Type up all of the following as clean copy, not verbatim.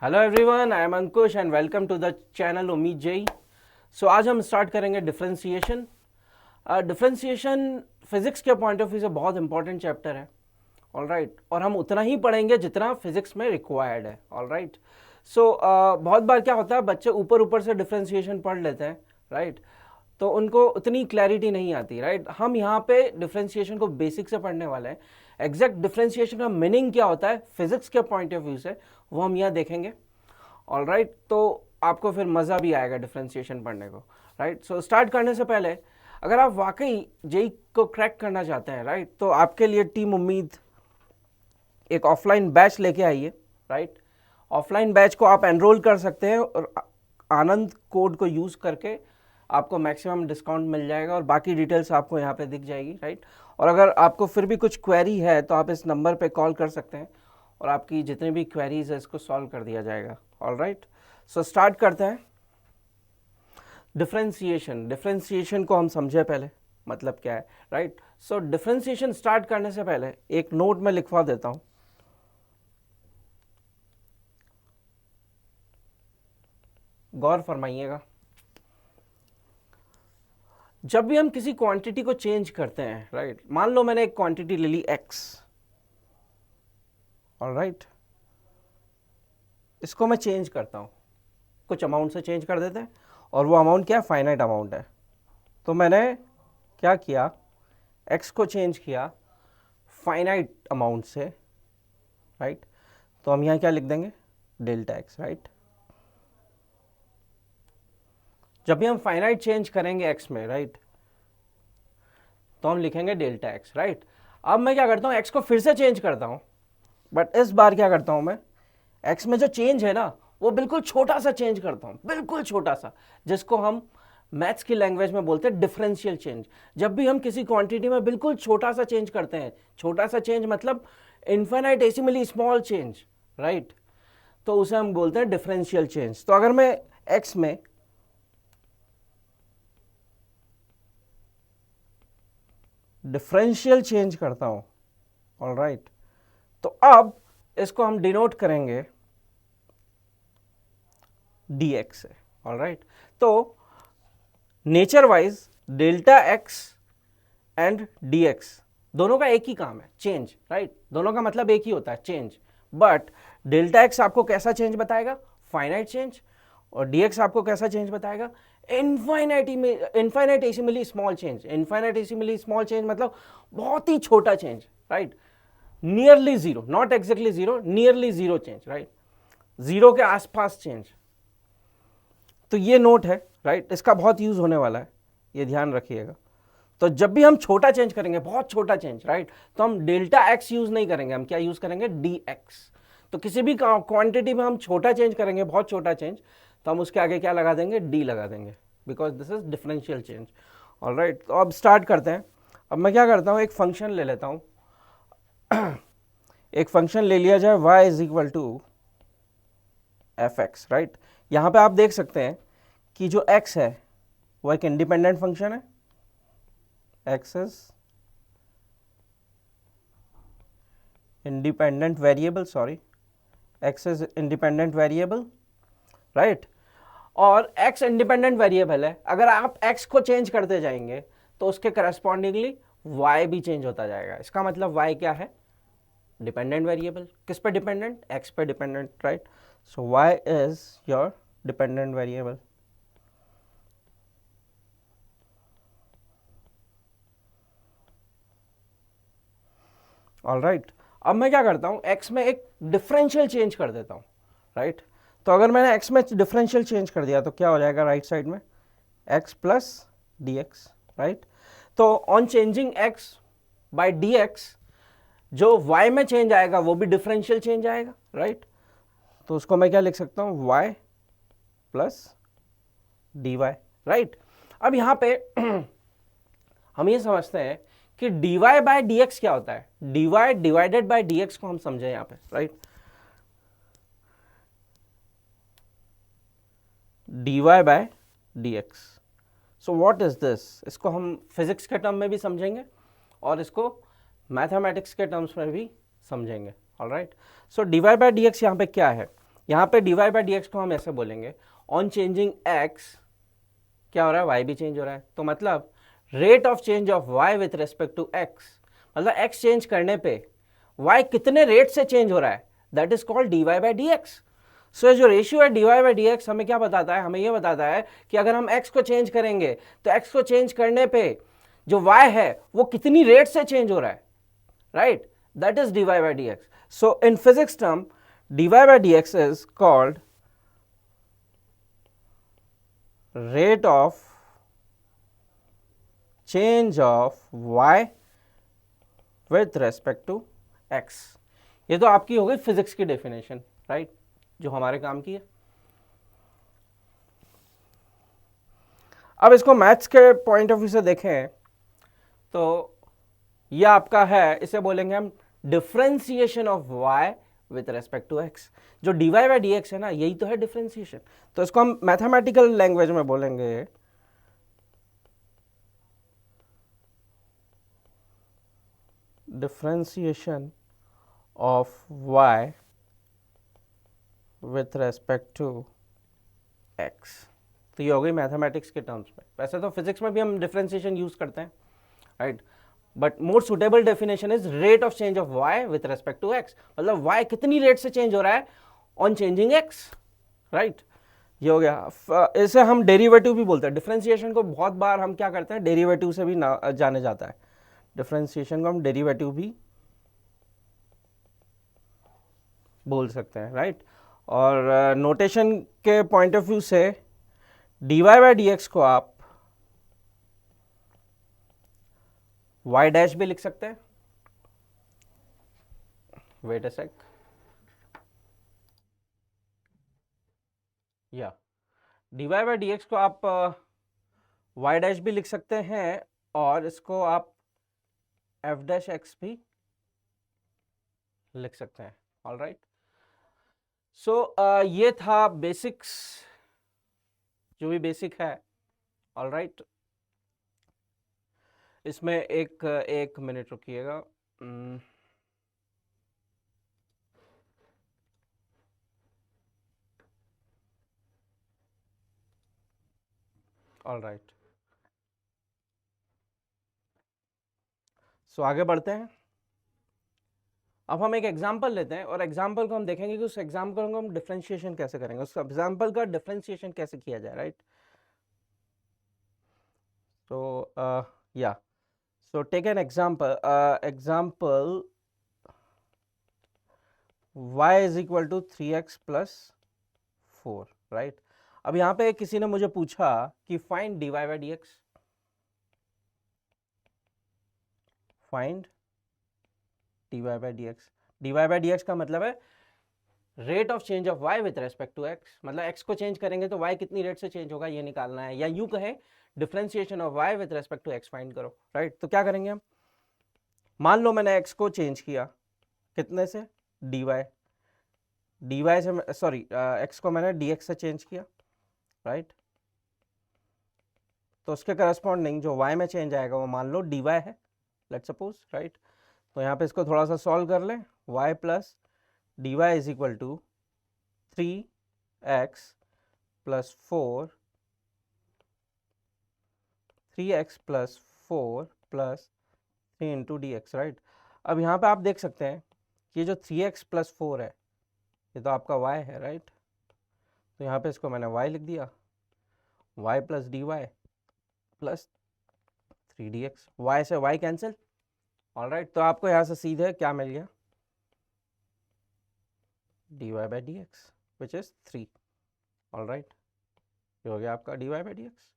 Hello everyone, I am Ankush and welcome to the channel Umeed JEE. So आज हम start करेंगे differentiation. Differentiation physics के point of view से बहुत इंपॉर्टेंट चैप्टर है। ऑल राइट, और हम उतना ही पढ़ेंगे जितना फिजिक्स में रिक्वायर्ड है। ऑल राइट, सो बहुत बार क्या होता है, बच्चे ऊपर ऊपर से डिफरेंशिएशन पढ़ लेते हैं, राइट, तो उनको उतनी क्लैरिटी नहीं आती, राइट। हम यहाँ पे डिफरेंशिएशन को बेसिक से पढ़ने वाले हैं। एग्जैक्ट डिफरेंशिएशन का मीनिंग क्या होता है फिजिक्स के पॉइंट ऑफ व्यू से, वो हम यहाँ देखेंगे। ऑल राइट, तो आपको फिर मज़ा भी आएगा डिफरेंशिएशन पढ़ने को, राइट। सो स्टार्ट करने से पहले, अगर आप वाकई जेई को क्रैक करना चाहते हैं, राइट, तो आपके लिए टीम उम्मीद एक ऑफलाइन बैच लेके आइए, राइट। ऑफलाइन बैच को आप एनरोल कर सकते हैं और आनंद कोड को यूज़ करके आपको मैक्सिमम डिस्काउंट मिल जाएगा और बाकी डिटेल्स आपको यहाँ पे दिख जाएगी, राइट। और अगर आपको फिर भी कुछ क्वेरी है तो आप इस नंबर पे कॉल कर सकते हैं और आपकी जितनी भी क्वेरीज है इसको सॉल्व कर दिया जाएगा। ऑल राइट, सो स्टार्ट करते हैं। डिफरेंशिएशन को हम समझे पहले मतलब क्या है, राइट। सो डिफरेंशिएशन स्टार्ट करने से पहले एक नोट में लिखवा देता हूं, गौर फरमाइएगा। जब भी हम किसी क्वांटिटी को चेंज करते हैं, राइट, मान लो मैंने एक क्वांटिटी ले ली x, ऑल राइट, इसको मैं चेंज करता हूं, कुछ अमाउंट से चेंज कर देते हैं और वो अमाउंट क्या है, फाइनाइट अमाउंट है। तो मैंने क्या किया, x को चेंज किया फाइनाइट अमाउंट से, राइट। तो हम यहाँ क्या लिख देंगे, डेल्टा x, राइट। जब भी हम फाइनाइट चेंज करेंगे x में, राइट, तो हम लिखेंगे डेल्टा x, राइट। अब मैं क्या करता हूँ, x को फिर से चेंज करता हूँ, बट इस बार क्या करता हूँ मैं, x में जो चेंज है ना वो बिल्कुल छोटा सा चेंज करता हूँ, बिल्कुल छोटा सा, जिसको हम मैथ्स की लैंग्वेज में बोलते हैं डिफरेंशियल चेंज। जब भी हम किसी क्वांटिटी में बिल्कुल छोटा सा चेंज करते हैं, छोटा सा चेंज मतलब इन्फिनिटेसिमली स्मॉल चेंज, राइट, तो उसे हम बोलते हैं डिफरेंशियल चेंज। तो अगर मैं x में डिफरेंशियल चेंज करता हूं, ऑल राइट, तो अब इसको हम डिनोट करेंगे dx से, ऑल राइट। तो nature wise delta x and dx दोनों का एक ही काम है, चेंज, राइट, दोनों का मतलब एक ही होता है, चेंज। बट डेल्टा x आपको कैसा चेंज बताएगा, फाइनाइट चेंज, और dx आपको कैसा चेंज बताएगा, इन्फाइनाइटेसिमली स्मॉल चेंज। इन्फाइनाइटेसिमली स्मॉल चेंज मतलब बहुत ही छोटा change, right, nearly zero, not exactly zero, nearly zero change, right, zero के आसपास चेंज। तो ये नोट है, राइट, इसका बहुत यूज होने वाला है, ये ध्यान रखिएगा। तो जब भी हम छोटा चेंज करेंगे, बहुत छोटा चेंज, राइट, तो हम डेल्टा x यूज नहीं करेंगे, हम क्या यूज करेंगे, dx। तो किसी भी क्वांटिटी में हम छोटा चेंज करेंगे, बहुत छोटा चेंज, तो हम उसके आगे क्या लगा देंगे, d लगा देंगे, because this is differential change. All right, तो अब स्टार्ट करते हैं। अब मैं क्या करता हूँ, एक फंक्शन ले लेता हूँ एक फंक्शन ले लिया जाए y is equal to f x, right. यहाँ पे आप देख सकते हैं कि जो x है वो एक इंडिपेंडेंट फंक्शन है, x is independent variable, sorry, x is independent variable, right. और x इंडिपेंडेंट वेरिएबल है, अगर आप x को चेंज करते जाएंगे तो उसके करस्पॉन्डिंगली y भी चेंज होता जाएगा। इसका मतलब y क्या है, डिपेंडेंट वेरिएबल। किस पे डिपेंडेंट, x पे dependent, right. So y is your dependent variable. All right, अब मैं क्या करता हूं, x में एक डिफरेंशियल चेंज कर देता हूं, राइट। तो अगर मैंने x में डिफरेंशियल चेंज कर दिया तो क्या हो जाएगा, राइट साइड में x plus D x, right. तो on changing x by dx जो y में चेंज आएगा वो भी डिफरेंशियल चेंज आएगा, राइट। तो उसको मैं क्या लिख सकता हूं, y plus d y, right. अब यहां पे हम ये समझते हैं कि dy बाय dx क्या होता है, dy डिवाइडेड बाय dx को हम समझे यहां पे, right. dy by dx, so what is this, इसको हम फिजिक्स के टर्म में भी समझेंगे और इसको मैथमेटिक्स के टर्म्स में भी समझेंगे, all right. So dy by dx यहाँ पे क्या है, यहाँ पे dy बाई डी एक्स को हम ऐसे बोलेंगे, ऑन चेंजिंग x क्या हो रहा है, y भी चेंज हो रहा है, तो मतलब rate of change of y with respect to x, मतलब x चेंज करने पे y कितने रेट से चेंज हो रहा है, that is called dy by D X. So जो रेशियो है dy बाई डी एक्स हमें क्या बताता है, हमें यह बताता है कि अगर हम x को चेंज करेंगे तो x को चेंज करने पे जो y है वो कितनी रेट से चेंज हो रहा है, right, that is dy by D X. So in physics term dy by D x is called rate of change of y with respect to x। ये तो आपकी हो गई फिजिक्स की डेफिनेशन, राइट, जो हमारे काम की है। अब इसको मैथ्स के पॉइंट ऑफ व्यू से देखें तो ये आपका है, इसे बोलेंगे हम differentiation of y with respect to x। जो dy बाई डी एक्स है ना, यही तो है डिफरेंशिएशन, तो इसको हम मैथमेटिकल लैंग्वेज में बोलेंगे differentiation of y with respect to x। तो ये हो गई मैथमेटिक्स के टर्म्स में। वैसे तो फिजिक्स में भी हम डिफरेंशिएशन यूज करते हैं, right, but more suitable definition is rate of change of y with respect to x, मतलब y कितनी रेट से चेंज हो रहा है ऑन चेंजिंग x, राइट, ये हो गया। इसे हम डेरिवेटिव भी बोलते हैं। डिफरेंशिएशन को बहुत बार हम क्या करते हैं, डेरिवेटिव से भी जाने जाता है। डिफरेंशिएशन को हम डेरिवेटिव भी बोल सकते हैं, राइट। और नोटेशन के पॉइंट ऑफ व्यू से dy बाई डी एक्स को आप y डैश भी लिख सकते हैं, वेट अ सेक, या dy बाई डी एक्स को आप y डैश भी लिख सकते हैं, और इसको आप f डैश x भी लिख सकते हैं। ऑल राइट, सो ये था बेसिक्स, जो भी बेसिक है। ऑल राइट, इसमें एक मिनट रुकिएगा। ऑल राइट, सो आगे बढ़ते हैं। अब हम एक एग्जाम्पल लेते हैं और एग्जाम्पल को हम देखेंगे कि उस एग्जाम्पल को हम डिफरेंशिएशन कैसे करेंगे, उस एग्जाम्पल का डिफरेंशिएशन कैसे किया जाए, राइट। तो या so take an example, example y is equal to 3x plus 4, right. अब यहाँ पे किसी ने मुझे पूछा कि find dy by D x, find dy by D x. dy by D x का मतलब है rate of change of y with respect to x, मतलब x को चेंज करेंगे तो y कितनी रेट से चेंज होगा ये निकालना है, या यूं कहें differentiation of y with respect to x find करो, राइट। तो क्या करेंगे हम, मान लो मैंने x को चेंज किया कितने से, dy से, सॉरी x को मैंने dx से चेंज किया, राइट। तो उसके करस्पॉन्डिंग जो y में चेंज आएगा वो मान लो dy है, लेट्स सपोज, राइट। तो यहाँ पे इसको थोड़ा सा सॉल्व कर लें, y plus dy is equal to 3x plus 4, 3x plus 4 plus 3 into d x, right. अब यहाँ पे आप देख सकते हैं कि ये जो 3x प्लस 4 है ये तो आपका y है, राइट। तो यहाँ पे इसको मैंने y लिख दिया, y plus d y plus 3dx, y से y कैंसिल, ऑल राइट। तो आपको यहाँ से सीधे क्या मिल गया, dy by D x which is 3, all right, ये हो गया आपका dy बाई डी एक्स।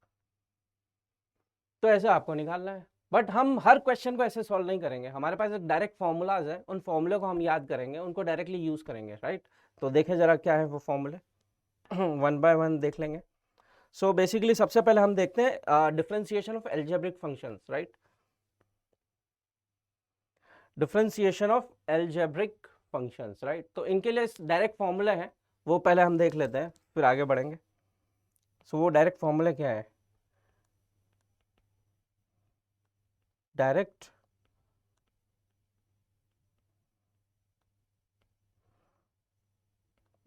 तो ऐसे आपको निकालना है, बट हम हर क्वेश्चन को ऐसे सॉल्व नहीं करेंगे, हमारे पास एक डायरेक्ट फॉर्मूलाज है, उन फॉर्मूले को हम याद करेंगे, उनको डायरेक्टली यूज करेंगे, राइट। तो देखें जरा क्या है वो फॉर्मूले, वन बाय वन देख लेंगे। सो बेसिकली सबसे पहले हम देखते हैं differentiation of algebraic functions, right, differentiation of algebraic functions, right. तो इनके लिए डायरेक्ट फॉर्मूला है, वो पहले हम देख लेते हैं फिर आगे बढ़ेंगे। सो वो डायरेक्ट फॉर्मूला क्या है, डायरेक्ट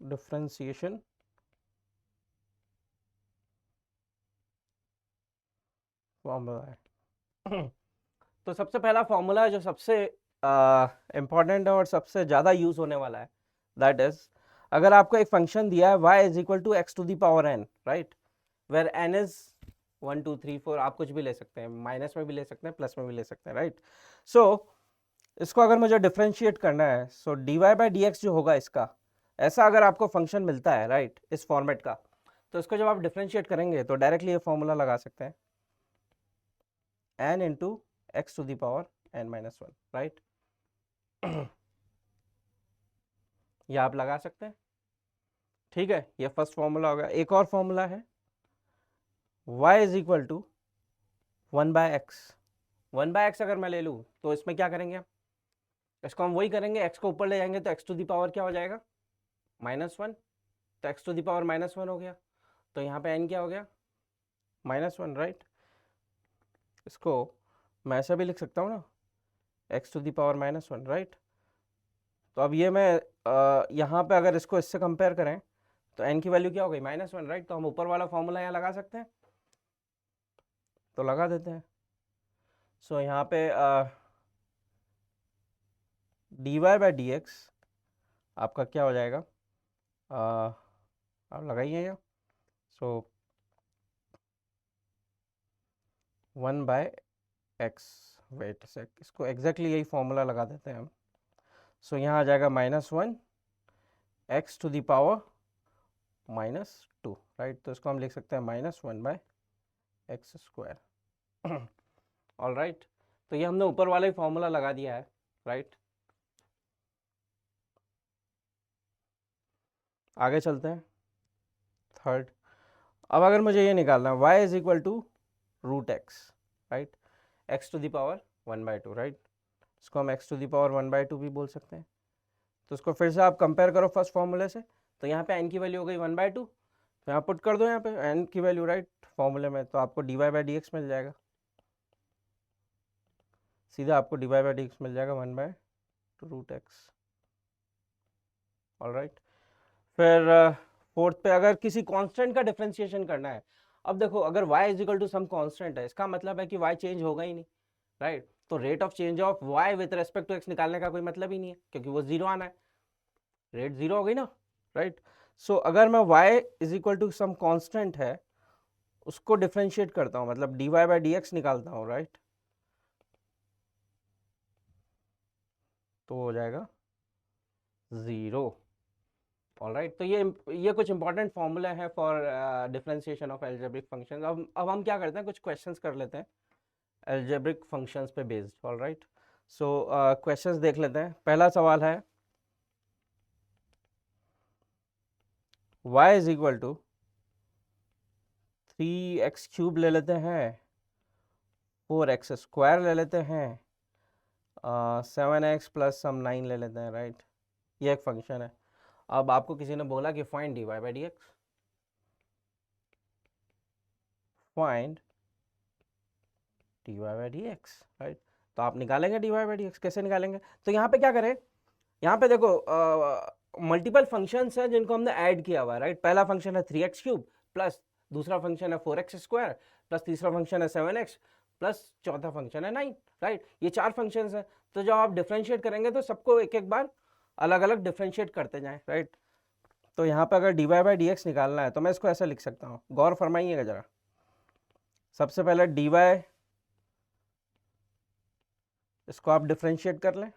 डिफरेंशिएशन फॉर्मूला है। तो सबसे पहला फॉर्मूला जो सबसे इम्पॉर्टेंट है और सबसे ज़्यादा यूज होने वाला है, दैट इज, अगर आपको एक फंक्शन दिया है y is equal to x to the power n, right, where n is 1 2 3 4, आप कुछ भी ले सकते हैं, माइनस में भी ले सकते हैं, प्लस में भी ले सकते हैं, राइट। सो इसको अगर मुझे डिफ्रेंशिएट करना है, सो dy बाई डी एक्स जो होगा इसका, ऐसा अगर आपको फंक्शन मिलता है, राइट, इस फॉर्मेट का, तो इसको जब आप डिफ्रेंशिएट करेंगे तो डायरेक्टली ये फॉर्मूला लगा सकते हैं, n into x to the power n minus 1, right. ये आप लगा सकते हैं, ठीक है। ये फर्स्ट फॉर्मूला हो गया। एक और फॉर्मूला है y is equal to 1 by x. 1 by x अगर मैं ले लूँ तो इसमें क्या करेंगे, इसको हम वही करेंगे, x को ऊपर ले जाएंगे तो x टू दी पावर क्या हो जाएगा, -1, तो x टू दी पावर -1 हो गया, तो यहाँ पे n क्या हो गया, -1, राइट। इसको मैं ऐसा भी लिख सकता हूँ ना, x to the power -1, right. तो अब ये मैं यहाँ पे अगर इसको इससे कंपेयर करें तो n की वैल्यू क्या हो गई, -1, राइट। तो हम ऊपर वाला फॉर्मूला यहाँ लगा सकते हैं, तो लगा देते हैं। सो यहाँ पे dy बाई डी एक्स आपका क्या हो जाएगा, आप लगाइए यहाँ, सो 1 बाय एक्स, वेट सेक, इसको एग्जैक्टली यही फॉर्मूला लगा देते हैं हम। सो यहाँ आ जाएगा -1 x to the power -2, right. तो इसको हम लिख सकते हैं -1 by x square. All right, तो ये हमने ऊपर वाला ही फॉर्मूला लगा दिया है, राइट। आगे चलते हैं थर्ड। अब अगर मुझे ये निकालना है y is equal to root x, right, x to the power 1/2, right. इसको हम x टू दी पावर 1/2 भी बोल सकते हैं। तो इसको फिर से आप कंपेयर करो फर्स्ट फॉर्मूले से, तो यहाँ पे n की वैल्यू हो गई 1/2, तो यहाँ पुट कर दो यहाँ पे n की वैल्यू, राइट, फॉर्मूले में, तो आपको dy बाई डी एक्स मिल जाएगा, सीधा आपको dy बाई डी एक्स मिल जाएगा 1/2 रूट एक्स। ऑल राइट, फिर फोर्थ पे अगर किसी कांस्टेंट का डिफरेंशिएशन करना है, अब देखो अगर y is equal to some constant है, इसका मतलब है कि y चेंज होगा ही नहीं, राइट। तो rate of change of y with respect to x निकालने का कोई मतलब ही नहीं है, क्योंकि वो जीरो आना है, रेट जीरो हो गई ना, राइट। सो अगर मैं y is equal to some constant है उसको डिफरेंशिएट करता हूँ, मतलब dy बाई डी एक्स निकालता हूँ, राइट, तो हो जाएगा जीरो। ऑल राइट, तो ये कुछ इंपॉर्टेंट फॉर्मूला है for differentiation of algebraic functions. अब हम क्या करते हैं, कुछ क्वेश्चंस कर लेते हैं एल्जेब्रिक फंक्शंस पे based. All right, so questions देख लेते हैं। पहला सवाल है y is equal to 3x cube ले लेते हैं, 4x स्क्वायर ले लेते हैं, 7x प्लस सम 9 ले लेते हैं, राइट। ये एक फंक्शन है। अब आपको किसी ने बोला कि find dy by D x, find dy by D x, right. तो आप निकालेंगे dy बाई डी एक्स, कैसे निकालेंगे, तो यहाँ पे क्या करें, यहाँ पे देखो मल्टीपल फंक्शंस हैं जिनको हमने ऐड किया हुआ है, राइट। पहला फंक्शन है 3x क्यूब प्लस दूसरा फंक्शन है 4x स्क्वायर प्लस तीसरा फंक्शन है 7x प्लस चौथा फंक्शन है 9, राइट। ये चार फंक्शंस हैं, तो जब आप डिफरेंशिएट करेंगे तो सबको एक एक बार अलग अलग डिफरेंशिएट करते जाएं, राइट। तो यहाँ पे अगर dy बाई डी एक्स निकालना है तो मैं इसको ऐसा लिख सकता हूँ, गौर फरमाइएगा जरा। सबसे पहले dy, इसको आप डिफरेंशिएट कर लें,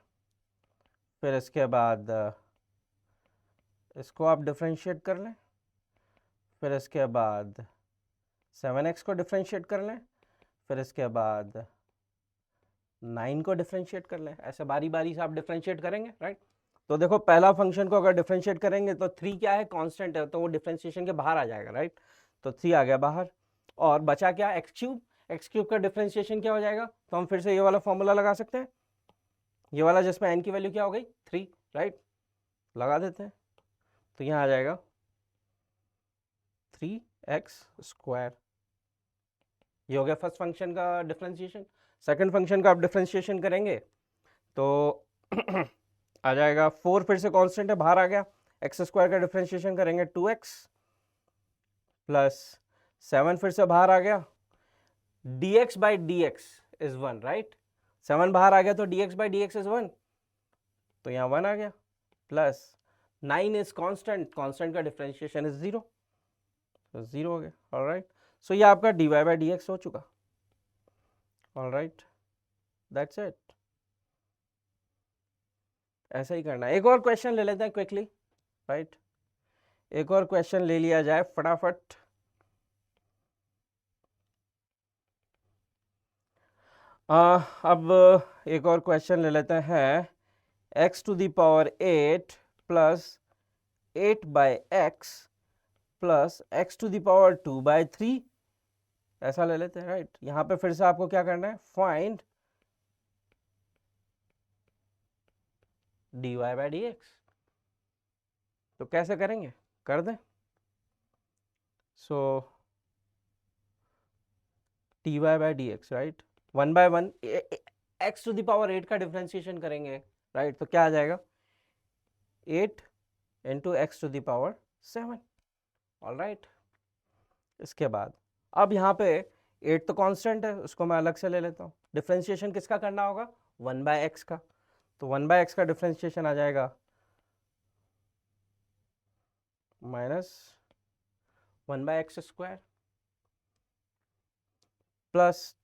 फिर इसके बाद इसको आप डिफरेंशिएट कर लें, फिर इसके बाद 7x को डिफरेंशिएट कर लें, फिर इसके बाद 9 को डिफरेंशिएट कर लें। ऐसे बारी बारी से आप डिफरेंशिएट करेंगे, राइट। तो देखो पहला फंक्शन को अगर डिफरेंशिएट करेंगे तो 3 क्या है, कांस्टेंट है, तो वो डिफरेंशिएशन के बाहर आ जाएगा, राइट। तो 3 आ गया बाहर, और बचा क्या, एक्स क्यूब का डिफरेंशिएशन क्या हो जाएगा, तो हम फिर से ये वाला फॉर्मूला लगा सकते हैं, ये वाला जिसमें n की वैल्यू क्या हो गई 3, राइट, लगा देते हैं। तो यहाँ आ जाएगा 3x स्क्वायर। ये हो गया फर्स्ट फंक्शन का डिफरेंशिएशन। सेकंड फंक्शन का आप डिफरेंशिएशन करेंगे तो आ जाएगा 4, फिर से कांस्टेंट है, बाहर आ गया, एक्स स्क्वायर का डिफ्रेंशिएशन करेंगे 2x प्लस 7 फिर से बाहर आ गया, dx by D x is 1, right. 7 बाहर आ गया तो dx by D x is 1, तो यहाँ 1 आ गया, प्लस 9 इज कांस्टेंट, कांस्टेंट का डिफरेंशिएशन इज 0, तो 0 हो गया। ऑलराइट, सो ये आपका dy बाई डी एक्स हो चुका। Alright, that's it. ऐसा ही करना है। एक और क्वेश्चन ले लेते हैं क्विकली, राइट। एक और क्वेश्चन ले लिया जाए फटाफट। अब एक और क्वेश्चन ले लेते हैं, x to the power 8 plus 8 by x plus x to the power 2 by 3, ऐसा ले लेते हैं, राइट। यहां पे फिर से आपको क्या करना है, find dy by D x. तो कैसे करेंगे, कर दें। So dy by D x, right, 1 by 1 x to the power 8 का डिफरेंशिएशन करेंगे, राइट। तो क्या आ जाएगा, 8 into x to the power 7। All right, इसके बाद अब यहाँ पे 8 तो कांस्टेंट है, उसको मैं अलग से ले लेता हूँ। डिफरेंशिएशन किसका करना होगा, 1 बाय एक्स का। तो 1 बाय एक्स का डिफरेंशिएशन आ जाएगा minus 1 by x square plus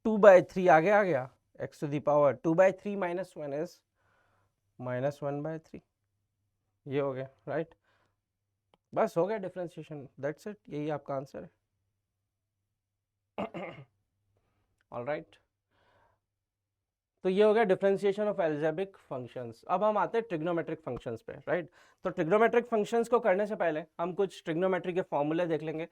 2 by 3 आगे आ गया, x to the power 2 by 3 minus 1 is minus 1 by 3, ये हो गया, राइट। बस हो गया डिफरेंशिएशन, दैट्स इट, यही आपका आंसर है। ऑलराइट, तो ये हो गया डिफरेंशिएशन ऑफ एल्जेब्रिक फंक्शंस। अब हम आते हैं ट्रिग्नोमेट्रिक फंक्शंस पे, राइट। तो ट्रिग्नोमेट्रिक फंक्शंस को करने से पहले हम कुछ ट्रिग्नोमेट्री के फॉर्मूले देख लेंगे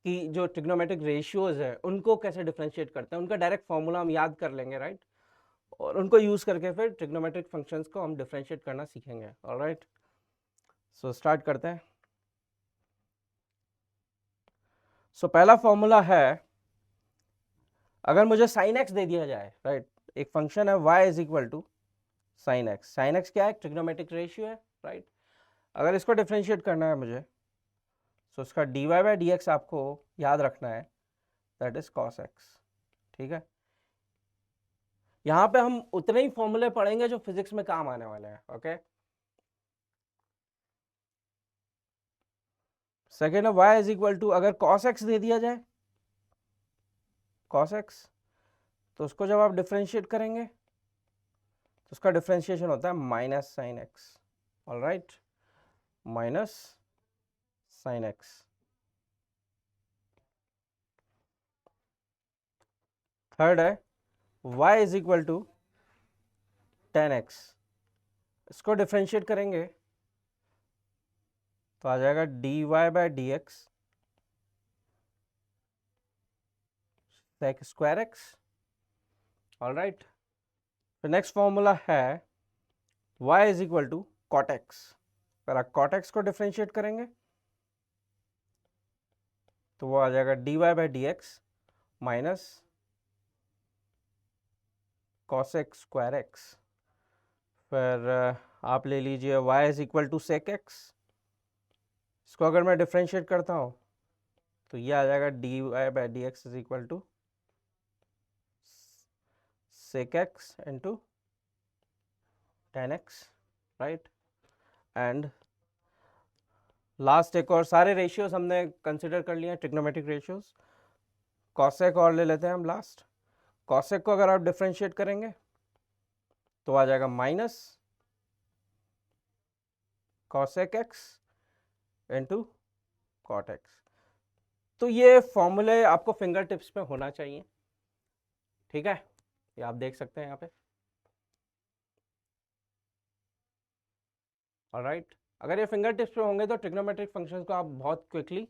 कि जो ट्रिग्नोमेट्रिक रेशियोज है उनको कैसे डिफरेंशिएट करते हैं, उनका डायरेक्ट फॉर्मूला हम याद कर लेंगे, राइट। और उनको यूज करके फिर ट्रिग्नोमेट्रिक फंक्शंस को हम डिफरेंशिएट करना सीखेंगे। ऑलराइट, सो स्टार्ट करते हैं। सो पहला फॉर्मूला है, अगर मुझे साइन एक्स दे दिया जाए, राइट, एक फंक्शन है y is equal to sine x. Sine x क्या है, ट्रिग्नोमेट्रिक रेशियो है, राइट। अगर इसको डिफरेंशिएट करना है मुझे, तो इसका dy बाई डी एक्स आपको याद रखना है, दैट इज कॉस एक्स, ठीक है। यहां पे हम उतने ही फॉर्मूले पढ़ेंगे जो फिजिक्स में काम आने वाले हैं, ओके। सेकेंड है y इज इक्वल टू, अगर कॉस एक्स दे दिया जाए, कॉस एक्स, तो उसको जब आप डिफरेंशिएट करेंगे तो उसका डिफरेंशिएशन होता है minus sine x. All right, minus sine x. Third है y is equal to tan x, इसको डिफरेंशिएट करेंगे तो आ जाएगा dy by D x sec square x. All right, फिर नेक्स्ट फॉर्मूला है y is equal to cot x. अगर आप कॉट एक्स को डिफरेंशिएट करेंगे तो वो आ जाएगा dy by D x minus cosec square x. फिर आप ले लीजिए y is equal to sec x, इसको अगर मैं डिफरेंशिएट करता हूँ तो ये आ जाएगा dy by D x is equal to sec x into tan x, right. And last एक और, सारे रेशियोज हमने कंसिडर कर लिए ट्रिग्नोमेट्रिक रेशियोज। कॉसेक और ले लेते हैं हम लास्ट। कॉसेक को अगर आप डिफरेंशिएट करेंगे तो आ जाएगा minus cosec x into cot x. तो ये फॉर्मूले आपको फिंगर टिप्स पे होना चाहिए, ठीक है। ये आप देख सकते हैं यहाँ पे। ऑलराइट, अगर ये फिंगर टिप्स पे होंगे तो ट्रिग्नोमेट्रिक फंक्शंस को आप बहुत क्विकली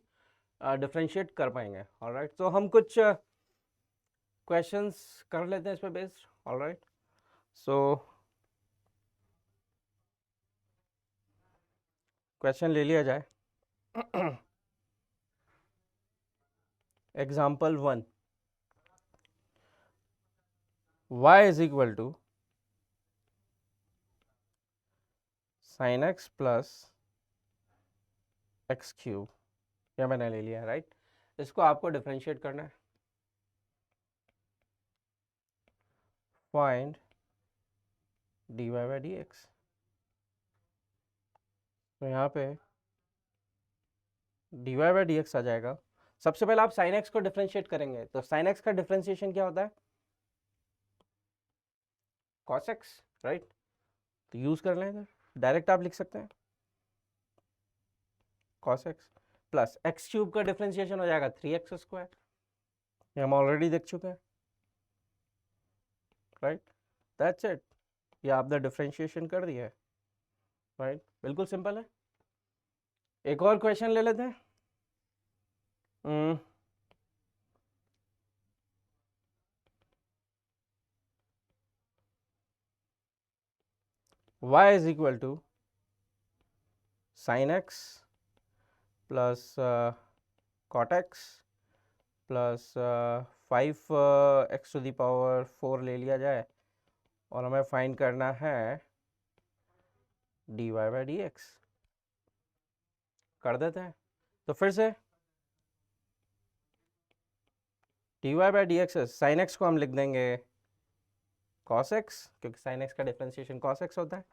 डिफरेंशिएट कर पाएंगे। ऑलराइट, तो हम कुछ क्वेश्चंस कर लेते हैं इस पे बेस्ड। ऑलराइट, सो क्वेश्चन ले लिया जाए। Example 1, y is equal to sine x plus x cube, यह मैंने ले लिया, राइट। इसको आपको डिफरेंशिएट करना है। Find dy by D x. तो यहाँ पे dy बाई डी एक्स आ जाएगा। सबसे पहले आप साइन एक्स को डिफरेंशिएट करेंगे, तो साइन एक्स का डिफरेंशिएशन क्या होता है? cos x, right. तो यूज कर लें इधर, डायरेक्ट आप लिख सकते हैं cos x plus x cube का डिफरेंशिएशन हो जाएगा 3x स्क्वायर, ये हम ऑलरेडी देख चुके हैं, राइट। दैट्स इट, ये आपने डिफरेंशिएशन कर दिया है, राइट। बिल्कुल सिंपल है। एक और क्वेश्चन ले लेते हैं। y is equal to sin x plus cot x plus 5x to the power 4 ले लिया जाए, और हमें फाइंड करना है dy बाई डी एक्स। कर देते हैं, तो फिर से dy by D x, sine x को हम लिख देंगे cos x, क्योंकि sin x का डिफरेंशिएशन cos x होता है।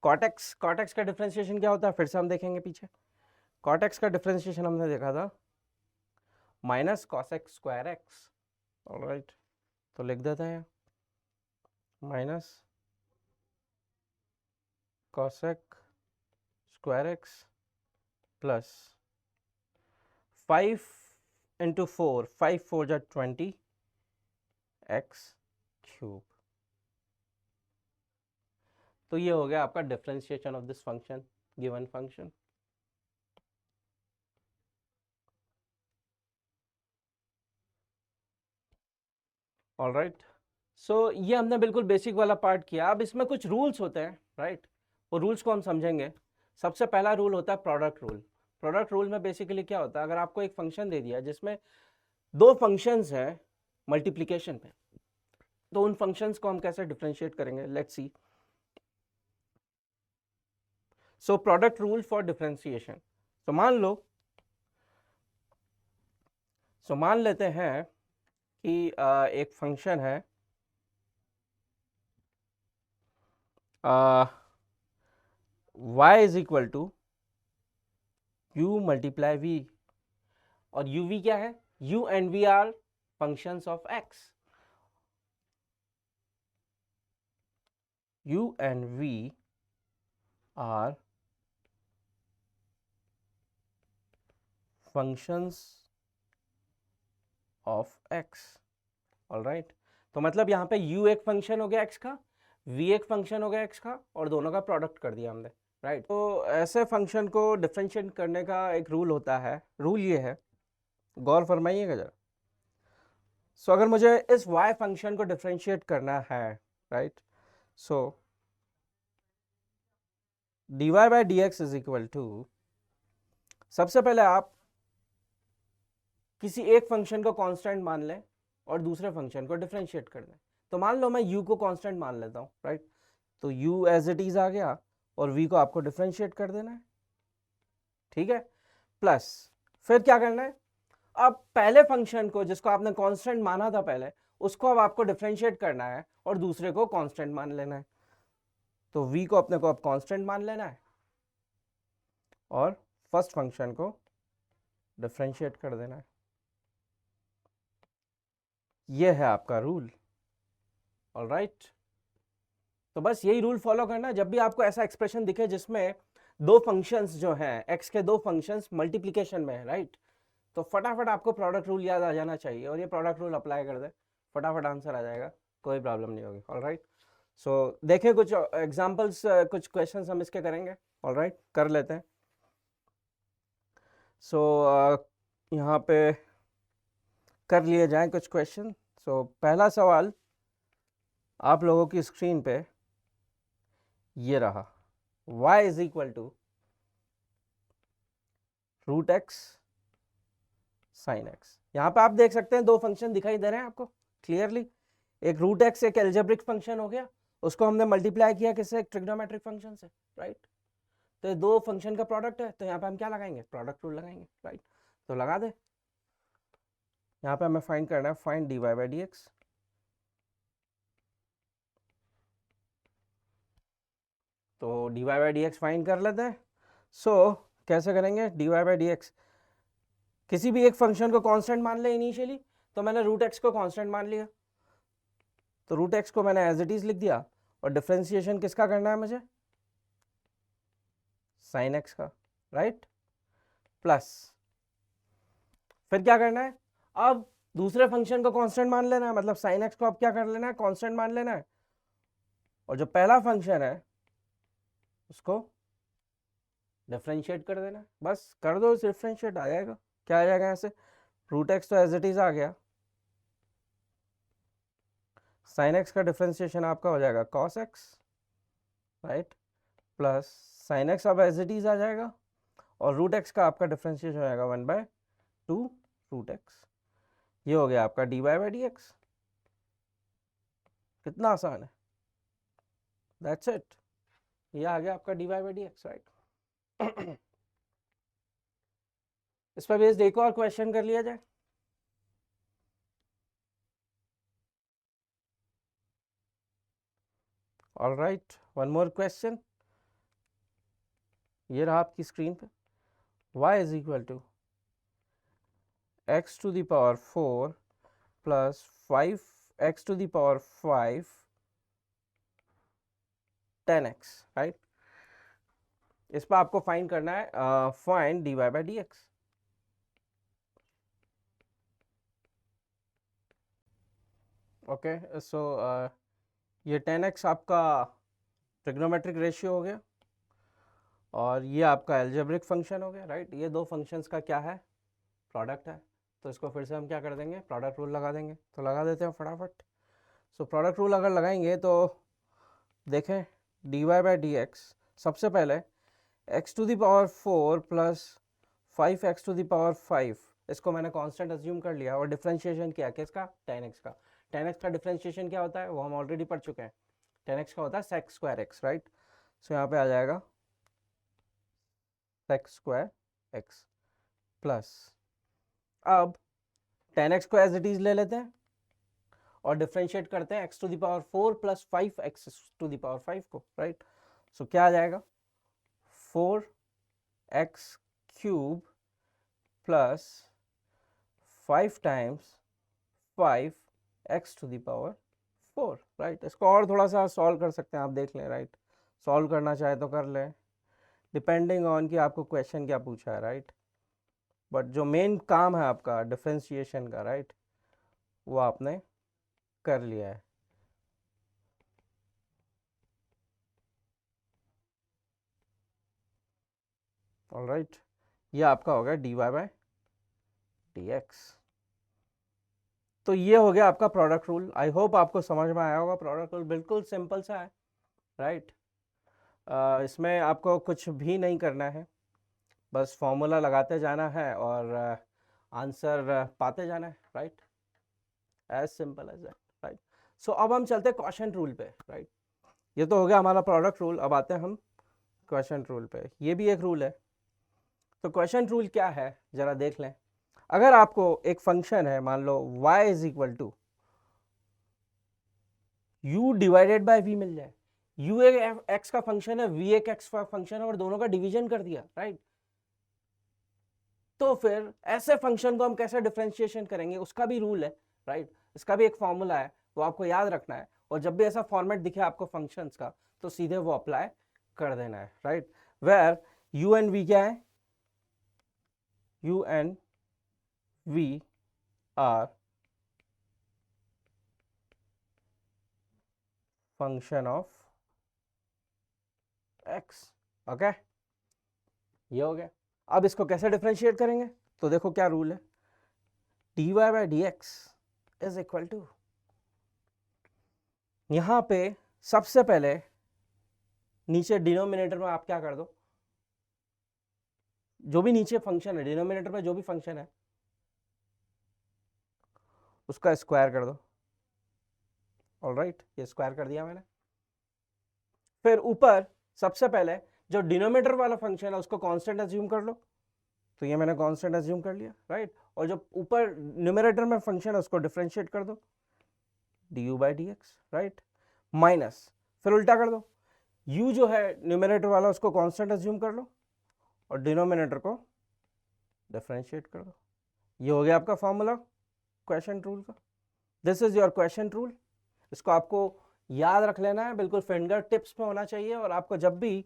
cot x का डिफरेंशिएशन क्या होता है, फिर से हम देखेंगे पीछे। cot x का डिफरेंशिएशन हमने देखा था minus cos x square x, alright. तो लिख देते हैं minus cos x square x plus 5 into 4, 5 4 जा 20 x क्यूब। तो ये हो गया आपका differentiation of this function, given function. Alright, so ये हमने बिल्कुल बेसिक वाला पार्ट किया। अब इसमें कुछ रूल्स होते हैं, राइट। वो रूल्स को हम समझेंगे। सबसे पहला रूल होता है प्रोडक्ट रूल। प्रोडक्ट रूल में बेसिकली क्या होता है, अगर आपको एक फंक्शन दे दिया जिसमें दो फंक्शंस हैं मल्टीप्लिकेशन पे, तो उन फंक्शंस को हम कैसे डिफरेंशिएट करेंगे, let's see. So product rule for differentiation. तो मान लेते हैं कि एक फंक्शन है y is equal to u multiply v, और uv क्या है, u and v are functions of x, u and v are functions of x, all right. तो मतलब यहाँ पे u एक फंक्शन हो गया x का, v एक फंक्शन हो गया x का, और दोनों का प्रोडक्ट कर दिया हमने, राइट। तो ऐसे फंक्शन को डिफरेंशिएट करने का एक रूल होता है। रूल ये है, गौर फरमाइएगा जरा। सो अगर मुझे इस y फंक्शन को डिफरेंशिएट करना है, right, so dy by D x is equal to, सबसे पहले आप किसी एक फंक्शन को कांस्टेंट मान लें और दूसरे फंक्शन को डिफरेंशिएट कर दें। तो मान लो मैं u को कांस्टेंट मान लेता हूं, राइट। तो u एज इट इज आ गया, और v को आपको डिफरेंशिएट कर देना है, ठीक है। प्लस फिर क्या करना है, अब पहले फंक्शन को जिसको आपने कांस्टेंट माना था पहले, उसको अब आपको डिफरेंशिएट करना है और दूसरे को कांस्टेंट मान लेना है। तो v को अपने को अब कांस्टेंट मान लेना है और फर्स्ट फंक्शन को डिफरेंशिएट कर देना है। ये है आपका रूल, ऑलराइट। तो बस यही रूल फॉलो करना है। जब भी आपको ऐसा एक्सप्रेशन दिखे जिसमें दो फंक्शंस जो हैं, x के दो फंक्शंस मल्टीप्लिकेशन में है, राइट, तो फटाफट आपको प्रोडक्ट रूल याद आ जाना चाहिए और ये प्रोडक्ट रूल अप्लाई कर दे, फटाफट आंसर आ जाएगा, कोई प्रॉब्लम नहीं होगी, ऑलराइट। सो देखें कुछ एग्जांपल्स, कुछ क्वेश्चंस हम इसके करेंगे, ऑलराइट, कर लेते हैं। सो यहाँ पे कर लिए जाएं कुछ क्वेश्चन। सो पहला सवाल आप लोगों की स्क्रीन पे ये रहा, y is equal to root x sine x. यहाँ पे आप देख सकते हैं दो फंक्शन दिखाई दे रहे हैं आपको क्लियरली। एक रूट एक्स एक एल्जेब्रिक फंक्शन हो गया, उसको हमने मल्टीप्लाई किया किससे, एक ट्रिग्नोमेट्रिक फंक्शन से, राइट। तो ये दो फंक्शन का प्रोडक्ट है, तो यहाँ पे हम क्या लगाएंगे, प्रोडक्ट रूल लगाएंगे, राइट। तो लगा दे, यहाँ पे हमें फाइंड करना है, find dy by D x. तो dy by D x find कर लेते हैं। सो कैसे करेंगे, dy बाई डी एक्स, किसी भी एक फंक्शन को कांस्टेंट मान ले इनिशियली, तो मैंने रूट एक्स को कांस्टेंट मान लिया, तो रूट एक्स को मैंने एज इट इज लिख दिया, और डिफरेंशिएशन किसका करना है मुझे, साइन एक्स का, राइट, प्लस फिर क्या करना है, अब दूसरे फंक्शन को कांस्टेंट मान लेना है, मतलब साइन एक्स को अब क्या कर लेना है, कांस्टेंट मान लेना है, और जो पहला फंक्शन है उसको डिफरेंशिएट कर देना है, बस कर दो, डिफरेंशिएट आ जाएगा। क्या आ जाएगा ऐसे, रूट एक्स तो एज इट इज आ गया, साइन एक्स का डिफरेंशिएशन आपका हो जाएगा cos x, right, plus sine x अब एज इट इज आ जाएगा, और रूट एक्स का आपका डिफरेंशिएशन हो जाएगा 1/2 रूट एक्स। ये हो गया आपका dy बाई डी एक्स। कितना आसान है, दैट्स इट, ये आ गया आपका dy by D x, right. इस पर बेस्ड एक और क्वेश्चन कर लिया जाए। All right, one more question, ये रहा आपकी स्क्रीन पे, y is equal to x to the power 4 plus 5x to the power 5 10x, right. इस पर आपको फाइंड करना है, find dy by D X. Okay, so ये 10x आपका ट्रिग्नोमेट्रिक रेशियो हो गया, और ये आपका एल्जेब्रिक फंक्शन हो गया, राइट। ये दो फंक्शंस का क्या है, प्रोडक्ट है, तो इसको फिर से हम क्या कर देंगे, प्रोडक्ट रूल लगा देंगे। तो लगा देते हैं फटाफट। सो प्रोडक्ट रूल अगर लगाएंगे तो देखें, dy बाई डी एक्स, सबसे पहले x to the power 4 plus 5x to the power 5, इसको मैंने कांस्टेंट अज्यूम कर लिया, और डिफरेंशिएशन किया किसका, 10x का। 10x का डिफरेंशिएशन क्या होता है, वो हम ऑलरेडी पढ़ चुके हैं, 10x का होता है sec स्क्वायर x, राइट। सो यहाँ पे आ जाएगा sec स्क्वायर x प्लस, अब 10x को एज इट इज ले लेते हैं और डिफरेंशिएट करते हैं x to the power 4 plus 5x to the power 5 को, राइट। सो क्या आ जाएगा, 4x cube plus 5 times 5x to the power 4, right. इसको और थोड़ा सा सॉल्व कर सकते हैं, आप देख लें, राइट। सॉल्व करना चाहे तो कर लें, डिपेंडिंग ऑन कि आपको क्वेश्चन क्या पूछा है, राइट। बट जो मेन काम है आपका डिफरेंशिएशन का, राइट, वो आपने कर लिया है। ऑलराइट, ये आपका हो गया dy बाई डी एक्स। तो ये हो गया आपका प्रोडक्ट रूल। आई होप आपको समझ में आया होगा। प्रोडक्ट रूल बिल्कुल सिंपल सा है, राइट। इसमें आपको कुछ भी नहीं करना है, बस फॉर्मूला लगाते जाना है और आंसर पाते जाना है, right. As simple as that, right. So अब हम चलते हैं क्वेश्चन रूल पे, राइट। ये तो हो गया हमारा प्रोडक्ट रूल, अब आते हैं हम क्वेश्चन रूल पे। ये भी एक रूल है। तो क्वेश्चन रूल क्या है जरा देख लें। अगर आपको एक फंक्शन है, मान लो y is equal to u divided by v मिल जाए। u एक x का फंक्शन है, v एक x का फंक्शन है, और दोनों का डिवीजन कर दिया, राइट। तो फिर ऐसे फंक्शन को हम कैसे डिफरेंशिएशन करेंगे, उसका भी रूल है, राइट। इसका भी एक फॉर्मूला है, वो आपको याद रखना है, और जब भी ऐसा फॉर्मेट दिखे आपको फंक्शंस का, तो सीधे वो अप्लाई कर देना है, right. Where u and v क्या है, u and v are function of x, okay. ये हो गया। अब इसको कैसे डिफरेंशिएट करेंगे, तो देखो क्या रूल है, dy by D x is equal to, यहां पे सबसे पहले नीचे डिनोमिनेटर में आप क्या कर दो, जो भी नीचे फंक्शन है डिनोमिनेटर में, जो भी फंक्शन है उसका स्क्वायर कर दो। ऑलराइट, ये स्क्वायर कर दिया मैंने। फिर ऊपर सबसे पहले जो डिनोमिनेटर वाला फंक्शन है उसको कांस्टेंट अज्यूम कर लो, तो ये मैंने कांस्टेंट अज्यूम कर लिया, राइट। और जो ऊपर न्यूमरेटर में फंक्शन है उसको डिफरेंशिएट कर दो, du by D x, right, minus, फिर उल्टा कर दो, u जो है न्यूमरेटर वाला उसको कांस्टेंट अज्यूम कर लो और डिनोमिनेटर को डिफरेंशिएट कर दो। ये हो गया आपका फॉर्मूला क्वेश्चन रूल का। This is your question rule. इसको आपको याद रख लेना है, बिल्कुल फिंगर टिप्स पे होना चाहिए। और आपको जब भी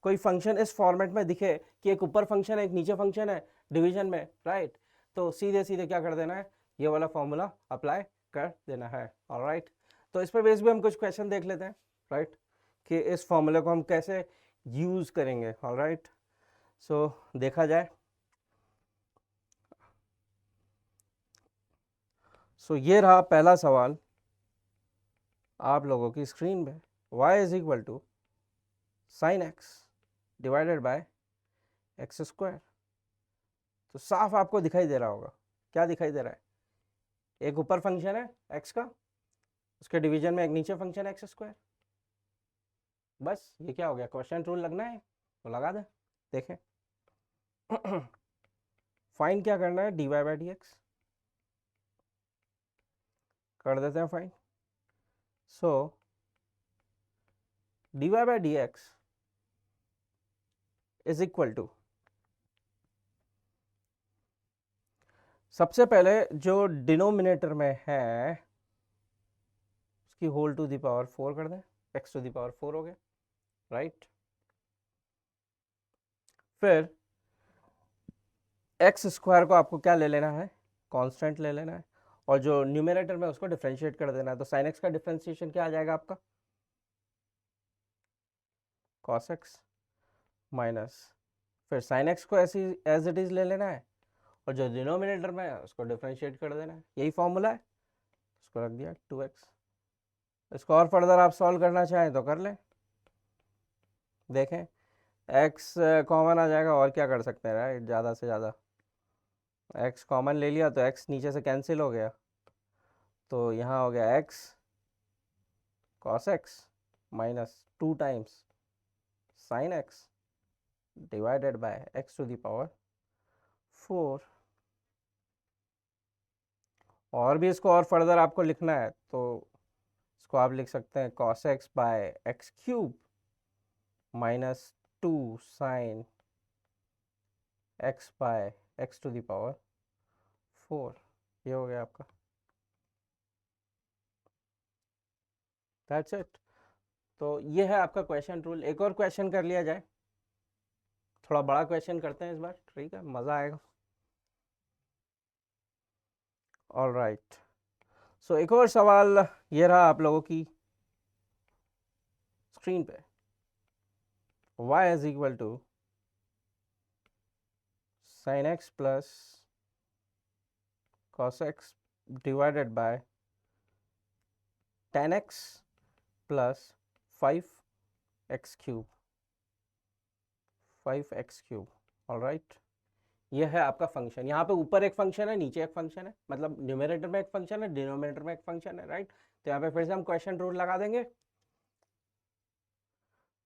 कोई फंक्शन इस फॉर्मेट में दिखे कि एक ऊपर फंक्शन है एक नीचे फंक्शन है डिवीजन में, राइट, तो सीधे सीधे क्या कर देना है, ये वाला फॉर्मूला अप्लाई कर देना है, ऑलराइट। तो इस पर बेस भी हम कुछ क्वेश्चन देख लेते हैं, राइट, कि इस फॉर्मूले को हम कैसे यूज करेंगे, ऑलराइट। सो देखा जाए, सो ये रहा पहला सवाल आप लोगों की स्क्रीन पे, y is equal to sine x divided by x square. तो साफ आपको दिखाई दे रहा होगा, क्या दिखाई दे रहा है, एक ऊपर फंक्शन है x का, उसके डिवीजन में एक नीचे फंक्शन है एक्स स्क्वायर। बस ये क्या हो गया, क्वेश्चन रूल लगना है तो लगा दे। देखें फाइन क्या करना है, dy बाई डी एक्स कर देते हैं fine. So dy by D x is equal to, सबसे पहले जो डिनोमिनेटर में है उसकी होल टू द पावर 4 कर दें, x टू द पावर 4 हो गया, राइट। फिर एक्स स्क्वायर को आपको क्या ले लेना है, कांस्टेंट ले लेना है, और जो न्यूमरेटर में उसको डिफरेंशिएट कर देना है। तो साइन एक्स का डिफरेंशिएशन क्या आ जाएगा आपका, कॉस एक्स माइनस, फिर साइन एक्स को ऐसी एज इट इज ले लेना है और जो डिनोमिनेटर में है उसको डिफरेंशिएट कर देना है। यही फॉर्मूला है, उसको रख दिया 2x। इसको और फर्दर आप सॉल्व करना चाहें तो कर लें। देखें x कॉमन आ जाएगा, और क्या कर सकते हैं, राइट, ज़्यादा से ज़्यादा x कॉमन ले लिया तो x नीचे से कैंसिल हो गया, तो यहाँ हो गया x cos x minus 2 times sin x divided by x to the power 4। और भी इसको और फर्दर आपको लिखना है तो इसको आप लिख सकते हैं cos x by x cube minus 2 sin x by x to the power 4। ये हो गया आपका, दैट्स इट। तो ये है आपका क्वेश्चन रूल। एक और क्वेश्चन कर लिया जाए, थोड़ा बड़ा क्वेश्चन करते हैं इस बार, ठीक है, मज़ा आएगा। ऑल राइट, सो एक और सवाल ये रहा आप लोगों की स्क्रीन पे, y is equal to sine x plus cos x divided by ten x plus 5x cube, 5x cube, all right. ये है आपका फंक्शन। यहाँ पे ऊपर एक फंक्शन है नीचे एक फंक्शन है, मतलब न्यूमरेटर में एक फंक्शन है डिनोमिनेटर में एक फंक्शन है, राइट। तो यहाँ पे फिर से हम क्वेश्चन रूल लगा देंगे,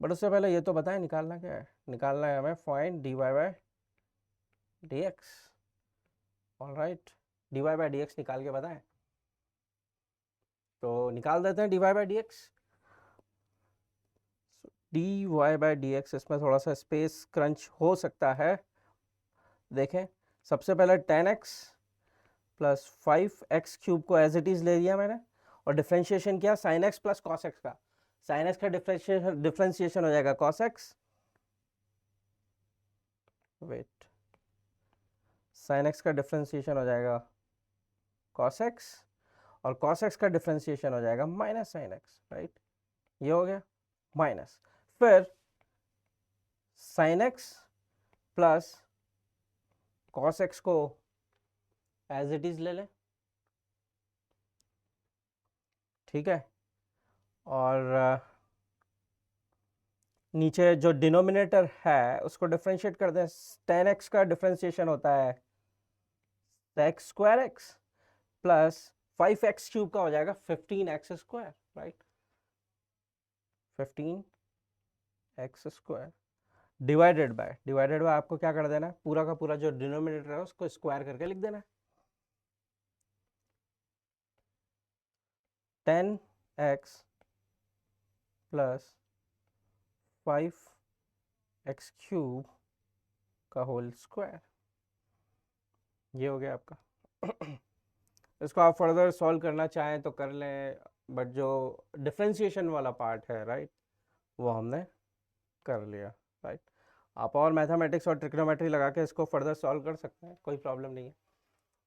बट उससे पहले ये तो बताएं निकालना क्या है। निकालना है हमें find dy by D x, all right. dy by D x निकाल के बताएं, तो निकाल देते हैं dy by D x. dy by D x, इसमें थोड़ा सा स्पेस क्रंच हो सकता है। देखें सबसे पहले 10x प्लस 5x क्यूब को एज इट इज ले लिया मैंने, और डिफ्रेंशिएशन किया sin x plus cos x का। sin x का डिफ्रेंशिएशन हो जाएगा cos x, wait, sin x का डिफ्रेंशिएशन हो जाएगा cos x, और cos x का डिफ्रेंशिएशन हो जाएगा माइनस sin x, राइट। ये हो गया माइनस, फिर sin x plus cos x को एज इट इज ले लें, ठीक है, और नीचे जो डिनोमिनेटर है उसको डिफरेंशिएट कर दें। 10x का डिफरेंशिएशन होता है x square x plus 5x cube का हो जाएगा 15x square, right, 15x square. Divided by आपको क्या कर देना है, पूरा का पूरा जो डिनोमिनेटर है उसको स्क्वायर करके लिख देना है। 10x प्लस 5x क्यूब का होल स्क्वायर, ये हो गया आपका। इसको आप फर्दर सॉल्व करना चाहें तो कर लें, बट जो डिफरेंशिएशन वाला पार्ट है राइट, वो हमने कर लिया राइट। आप और मैथमेटिक्स और ट्रिग्नोमेट्री लगा के इसको फर्दर सॉल्व कर सकते हैं, कोई प्रॉब्लम नहीं है,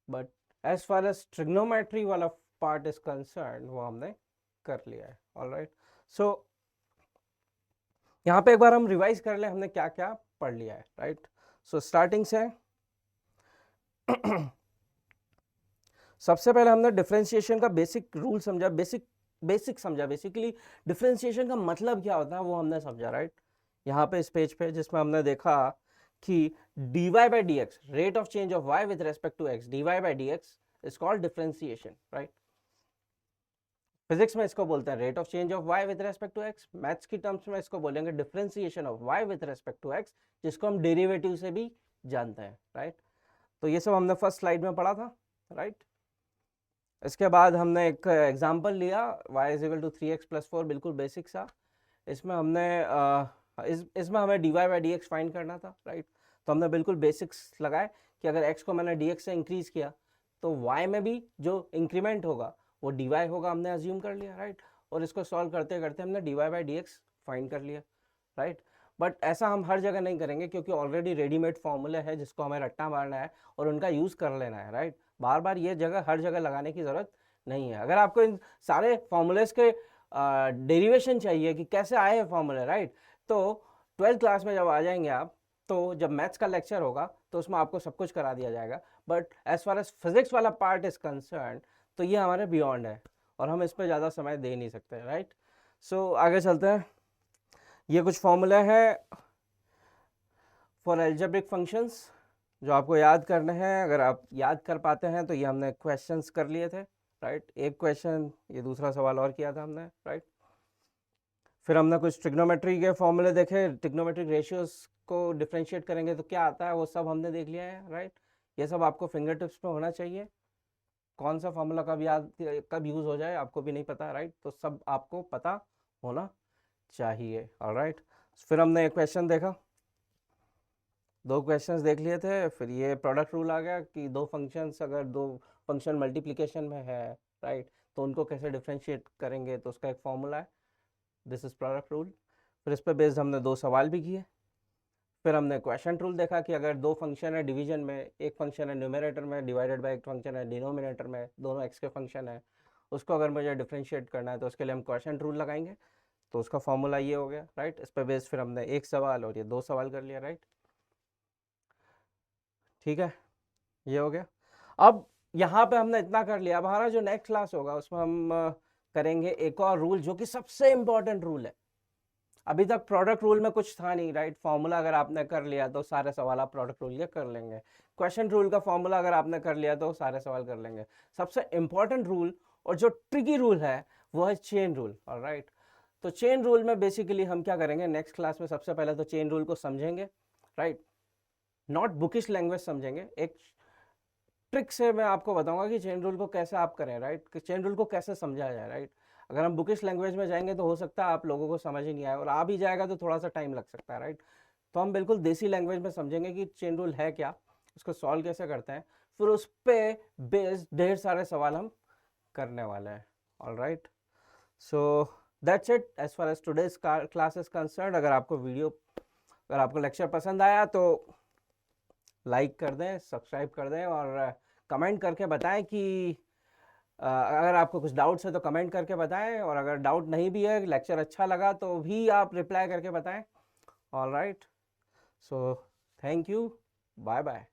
but as far as trigonometry वाला पार्ट इज कंसर्न वो हमने कर लिया है। ऑलराइट, सो यहाँ पे एक बार हम रिवाइज कर लें हमने क्या क्या पढ़ लिया है राइट। सो स्टार्टिंग से सबसे पहले हमने डिफरेंशिएशन का बेसिक रूल समझा, बेसिक समझा, बेसिकली डिफरेंशिएशन का मतलब क्या होता है वो हमने समझा राइट। यहाँ पे इस पेज पे जिसमें हमने देखा कि dy by dx, rate of change of y with respect to x, dy by dx इज कॉल्ड डिफरेंशिएशन राइट। फिजिक्स में इसको बोलते हैं rate of change of y with respect to x, maths की टर्म्स में इसको बोलेंगे differentiation of y with respect to x, जिसको हम डेरिवेटिव से भी जानते हैं राइट। तो ये सब हमने फर्स्ट स्लाइड में पढ़ा था राइट। इसके बाद हमने एक एग्जांपल लिया y is equal to 3x plus 4, बिल्कुल बेसिक सा। इसमें हमने इसमें हमें dy by D x find करना था राइट। तो हमने बिल्कुल बेसिक्स लगाए कि अगर x को मैंने dx से इंक्रीज किया तो y में भी जो इंक्रीमेंट होगा वो dy होगा, हमने अज्यूम कर लिया राइट। और इसको सॉल्व करते करते हमने dy by D x find कर लिया राइट। बट ऐसा हम हर जगह नहीं करेंगे क्योंकि ऑलरेडी रेडीमेड फॉर्मूले है जिसको हमें रट्टा मारना है और उनका यूज़ कर लेना है राइट। बार बार ये जगह हर जगह लगाने की ज़रूरत नहीं है। अगर आपको इन सारे फॉर्मूलेस के डेरिवेशन चाहिए कि कैसे आए हैं फॉर्मूले राइट, तो 12th क्लास में जब आ जाएंगे आप, तो जब मैथ्स का लेक्चर होगा तो उसमें आपको सब कुछ करा दिया जाएगा। But as far as physics वाला पार्ट इज कंसर्न तो ये हमारे बियॉन्ड है और हम इस पर ज़्यादा समय दे नहीं सकते राइट। सो आगे चलते हैं। ये कुछ फॉर्मूले हैं फॉर एल्जेब्रिक फंक्शंस जो आपको याद करने हैं। अगर आप याद कर पाते हैं तो ये हमने क्वेश्चंस कर लिए थे राइट। एक क्वेश्चन, ये दूसरा सवाल और किया था हमने राइट। फिर हमने कुछ ट्रिग्नोमेट्री के फॉर्मूले देखे, ट्रिग्नोमेट्रिक रेशियोज को डिफ्रेंशिएट करेंगे तो क्या आता है वो सब हमने देख लिया है राइट। ये सब आपको फिंगर टिप्स पे होना चाहिए। कौन सा फॉर्मूला कब यूज़ हो जाए आपको भी नहीं पता राइट, तो सब आपको पता होना चाहिए। ऑलराइट, फिर हमने एक क्वेश्चन देखा, दो क्वेश्चंस देख लिए थे। फिर ये प्रोडक्ट रूल आ गया कि दो फंक्शंस, अगर दो फंक्शन मल्टीप्लिकेशन में है राइट, तो उनको कैसे डिफ्रेंशिएट करेंगे, तो उसका एक फॉर्मूला है, दिस इज प्रोडक्ट रूल। फिर इस पर बेस्ड हमने दो सवाल भी किए। फिर हमने क्वेश्चन रूल देखा कि अगर दो फंक्शन है डिवीजन में, एक फंक्शन है न्यूमरेटर में डिवाइडेड बाय एक फंक्शन है डिनोमिनेटर में, दोनों एक्स के फंक्शन है, उसको अगर मुझे डिफ्रेंशिएट करना है तो उसके लिए हम क्वेश्चन रूल लगाएंगे। तो उसका फॉर्मूला ये हो गया राइट। इस पर बेस्ड फिर हमने एक सवाल और ये दो सवाल कर लिया राइट। ठीक है, ये हो गया। अब यहाँ पे हमने इतना कर लिया। अब हमारा जो नेक्स्ट क्लास होगा उसमें हम करेंगे एक और रूल जो कि सबसे इंपॉर्टेंट रूल है। अभी तक प्रोडक्ट रूल में कुछ था नहीं राइट। फॉर्मूला अगर आपने कर लिया तो सारे सवाल आप प्रोडक्ट रूल के कर लेंगे। क्वेश्चन रूल का फॉर्मूला अगर आपने कर लिया तो सारे सवाल कर लेंगे। सबसे इंपॉर्टेंट रूल और जो ट्रिकी रूल है वो है चेन रूल। ऑलराइट, तो चेन रूल में बेसिकली हम क्या करेंगे नेक्स्ट क्लास में, सबसे पहले तो चेन रूल को समझेंगे राइट, नॉट बुकिश लैंग्वेज समझेंगे। एक ट्रिक से मैं आपको बताऊंगा कि चेन रूल को कैसे आप करें राइट, कि चेन रूल को कैसे समझा जाए राइट। अगर हम बुकिश लैंग्वेज में जाएंगे तो हो सकता है आप लोगों को समझ ही नहीं आए, और आ भी जाएगा तो थोड़ा सा टाइम लग सकता है राइट। तो हम बिल्कुल देसी लैंग्वेज में समझेंगे कि चेन रूल है क्या, उसको सॉल्व कैसे करते हैं, फिर उस पर बेस्ड ढेर सारे सवाल हम करने वाले हैं। Alright, so that's it as far as today's class is concern. अगर आपको लेक्चर पसंद आया तो लाइक कर दें, सब्सक्राइब कर दें और कमेंट करके बताएं कि अगर आपको कुछ डाउट्स है तो कमेंट करके बताएं, और अगर डाउट नहीं भी है, लेक्चर अच्छा लगा तो भी आप रिप्लाई करके बताएं। Alright, so thank you, bye bye.